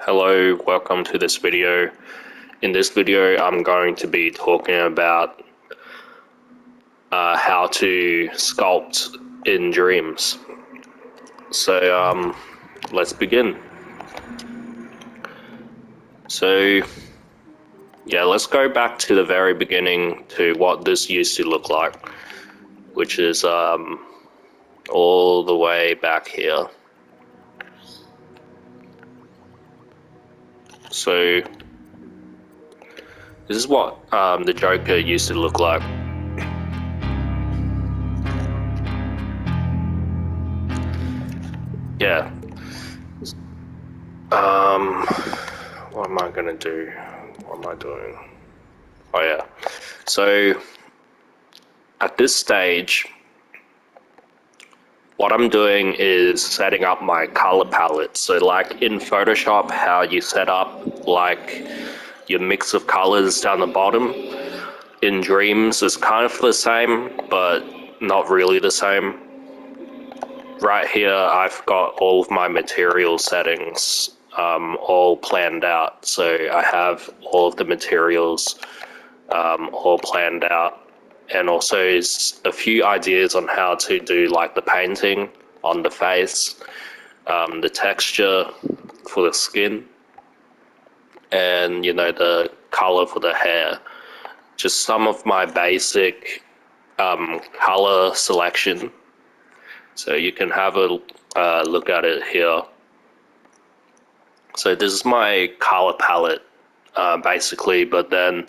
Hello, welcome to this video. In this video, I'm going to be talking about how to sculpt in Dreams. So let's begin. So yeah, let's go back to the very beginning to what this used to look like, which is all the way back here. So this is what the Joker used to look like. Yeah. What am I gonna do? What am I doing? Oh yeah. So at this stage, what I'm doing is setting up my color palette. So like in Photoshop, how you set up like your mix of colors down the bottom. In Dreams, it's kind of the same, but not really the same. Right here, I've got all of my material settings all planned out. So I have all of the materials all planned out, and also a few ideas on how to do like the painting on the face, the texture for the skin, and the color for the hair. Just some of my basic color selection. So you can have a look at it here. So this is my color palette basically, but then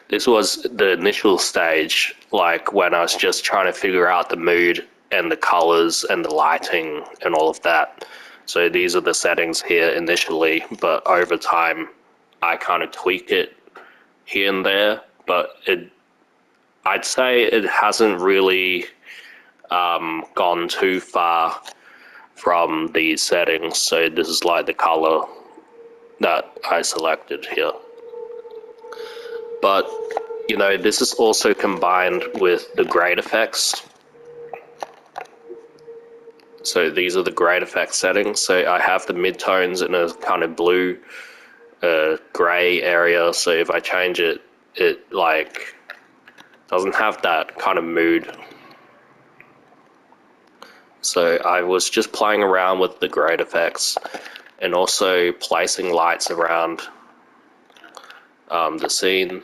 this was the initial stage, like when I was just trying to figure out the mood and the colors and the lighting and all of that. So these are the settings here initially, but over time I kind of tweak it here and there, but I'd say it hasn't really gone too far from these settings. So this is like the color that I selected here. But this is also combined with the grade effects. So these are the grade effects settings. So I have the midtones in a kind of blue, gray area. So if I change it, it like doesn't have that kind of mood. So I was just playing around with the grade effects and also placing lights around the scene.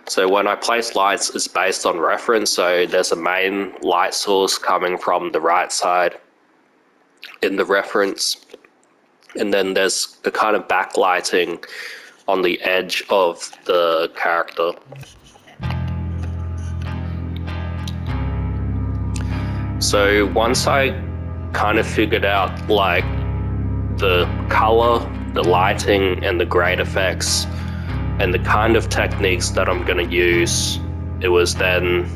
So when I place lights, it's based on reference. So there's a main light source coming from the right side in the reference. And then there's a kind of backlighting on the edge of the character. So once I kind of figured out like the color, the lighting, and the grade effects, and the kind of techniques that I'm going to use, it was then,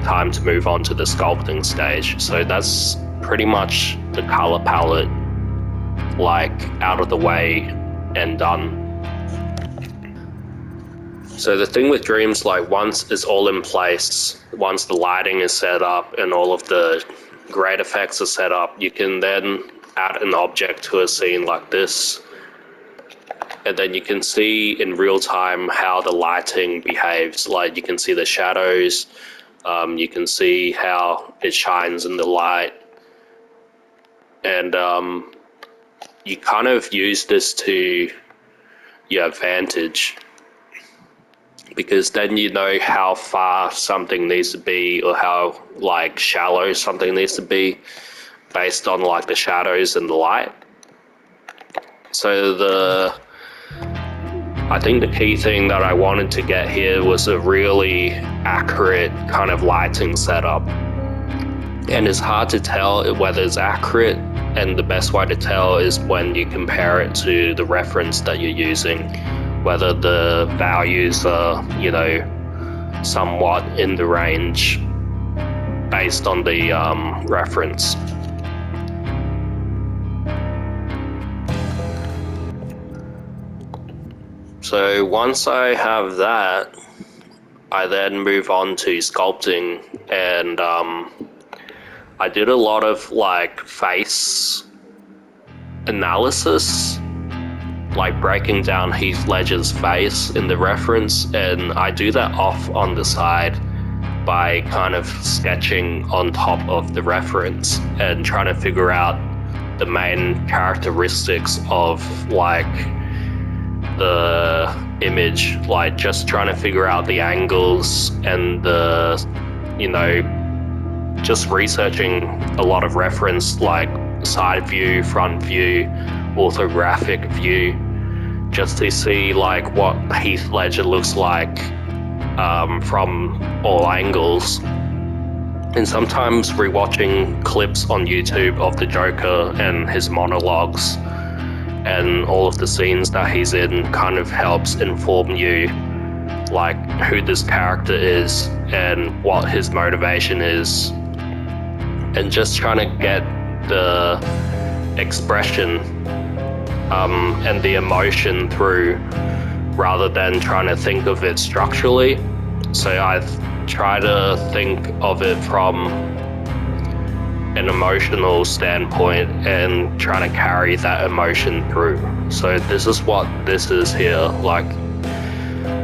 time to move on to the sculpting stage. So that's pretty much the color palette, like out of the way and done. So the thing with Dreams, like once it's all in place, once the lighting is set up and all of the grade effects are set up, you can then add an object to a scene like this. And then you can see in real time how the lighting behaves. Like you can see the shadows, you can see how it shines in the light. And you kind of use this to your advantage, because then you know how far something needs to be or how like shallow something needs to be based on like the shadows and the light. So I think the key thing that I wanted to get here was a really accurate kind of lighting setup. And it's hard to tell whether it's accurate, and the best way to tell is when you compare it to the reference that you're using, whether the values are, somewhat in the range based on the reference. So once I have that, I then move on to sculpting, and I did a lot of like face analysis, like breaking down Heath Ledger's face in the reference, and I do that off on the side by kind of sketching on top of the reference and trying to figure out the main characteristics of like the image, like just trying to figure out the angles and the, you know, just researching a lot of reference like side view, front view, orthographic view, just to see like what Heath Ledger looks like from all angles. And sometimes rewatching clips on YouTube of the Joker and his monologues and all of the scenes that he's in kind of helps inform you like who this character is and what his motivation is, and just trying to get the expression and the emotion through rather than trying to think of it structurally. So I try to think of it from an emotional standpoint and trying to carry that emotion through. So this is what this is here. Like,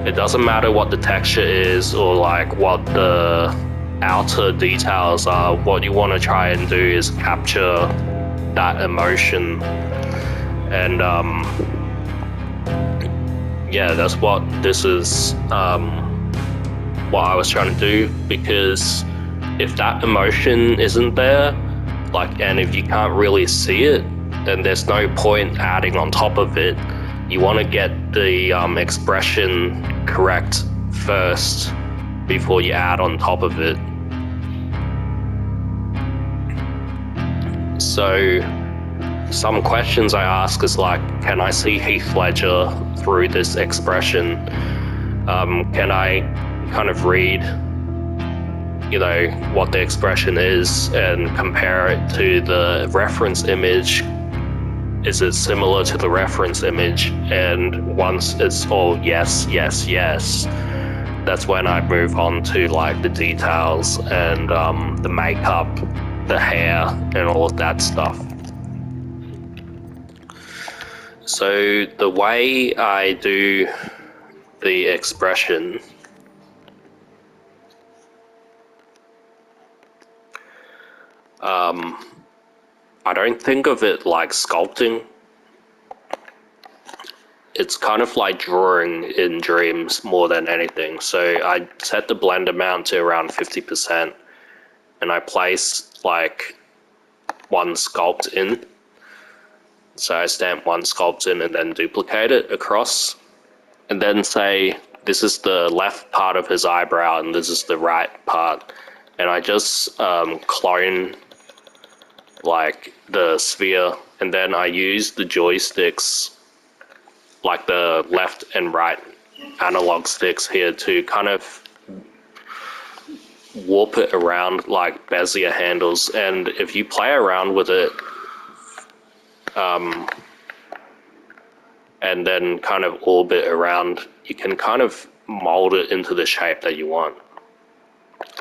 it doesn't matter what the texture is or like what the outer details are. What you want to try and do is capture that emotion, and yeah, that's what this is, what I was trying to do, because if that emotion isn't there, like, and if you can't really see it, then there's no point adding on top of it. You want to get the expression correct first before you add on top of it. So some questions I ask is like, can I see Heath Ledger through this expression? Can I kind of read, you know, what the expression is and compare it to the reference image? Is it similar to the reference image? And once it's all yes, yes, yes, that's when I move on to like the details and the makeup, the hair, and all of that stuff. So the way I do the expression, I don't think of it like sculpting. It's kind of like drawing in dreams more than anything. So I set the blend amount to around 50%, and I place like one sculpt in. So I stamp one sculpt in and then duplicate it across, and then say this is the left part of his eyebrow and this is the right part, and I just clone like the sphere, and then I use the joysticks, like the left and right analog sticks here, to kind of warp it around like Bezier handles. And if you play around with it and then kind of orbit around, you can kind of mold it into the shape that you want,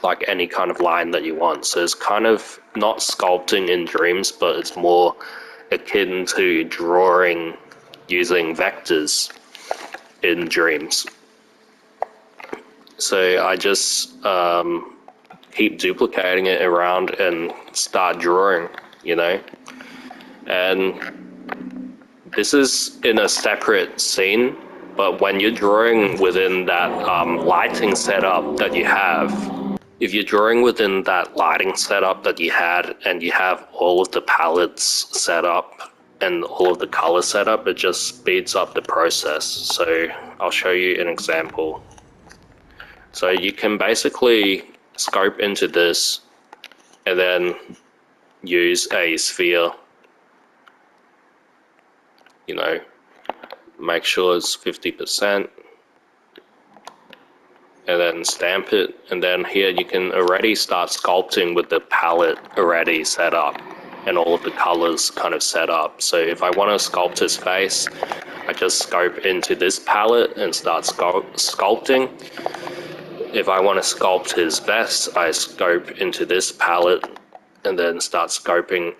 like any kind of line that you want. So it's kind of not sculpting in dreams, but it's more akin to drawing using vectors in dreams. So I just keep duplicating it around and start drawing, you know. And this is in a separate scene, but when you're drawing within that lighting setup that you have, if you're drawing within that lighting setup that you had and you have all of the palettes set up and all of the color setup, it just speeds up the process. So I'll show you an example. So you can basically scope into this and then use a sphere, you know, make sure it's 50%, and then stamp it, and then here you can already start sculpting with the palette already set up and all of the colors kind of set up. So if I want to sculpt his face, I just scope into this palette and start sculpting. If I want to sculpt his vest, I scope into this palette and then start sculpting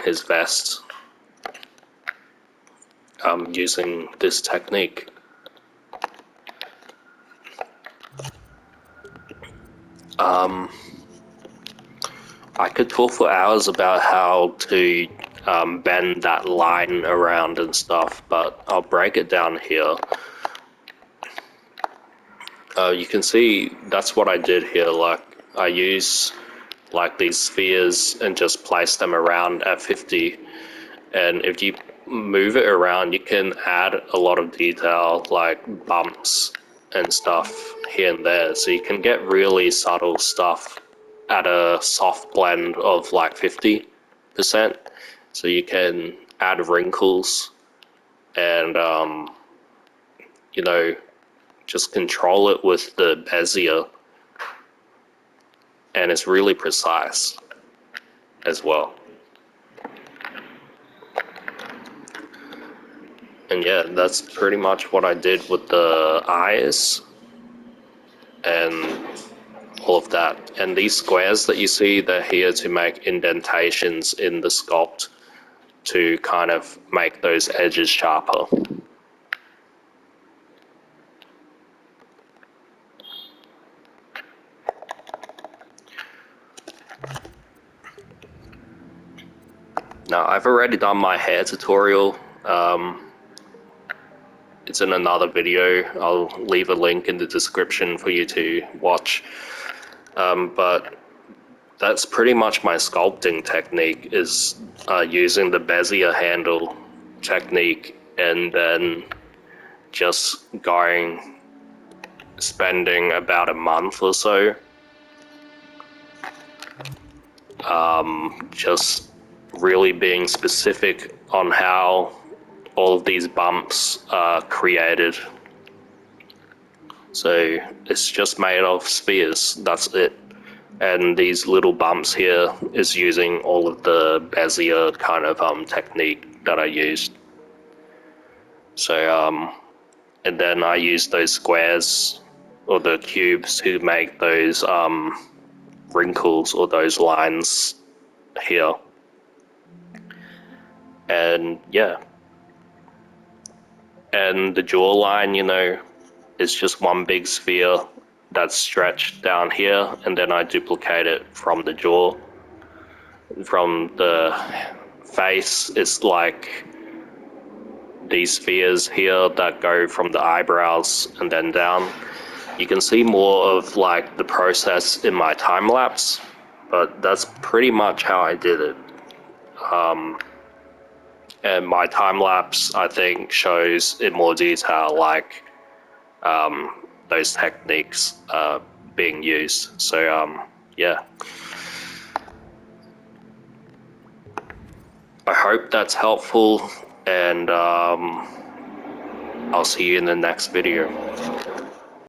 his vest using this technique. I could talk for hours about how to bend that line around and stuff, but I'll break it down here. You can see that's what I did here. Like, I use like these spheres and just place them around at 50, and if you move it around, you can add a lot of detail, like bumps and stuff here and there, so you can get really subtle stuff at a soft blend of like 50%. So you can add wrinkles and you know, just control it with the Bezier, and it's really precise as well. And yeah, that's pretty much what I did with the eyes and all of that. And these squares that you see, they're here to make indentations in the sculpt to kind of make those edges sharper. Now, I've already done my hair tutorial. It's in another video. I'll leave a link in the description for you to watch. But that's pretty much my sculpting technique, is using the Bezier handle technique and then just spending about a month or so just really being specific on how all of these bumps are created. So it's just made of spheres, that's it. And these little bumps here is using all of the Bezier kind of technique that I used. So and then I use those squares or the cubes to make those wrinkles or those lines here. And yeah, and the jawline, you know, is just one big sphere that's stretched down here, and then I duplicate it from the jaw. From the face, it's like these spheres here that go from the eyebrows and then down. You can see more of like the process in my time lapse, but that's pretty much how I did it. And my time lapse, I think, shows in more detail like those techniques being used. So yeah, I hope that's helpful, and I'll see you in the next video.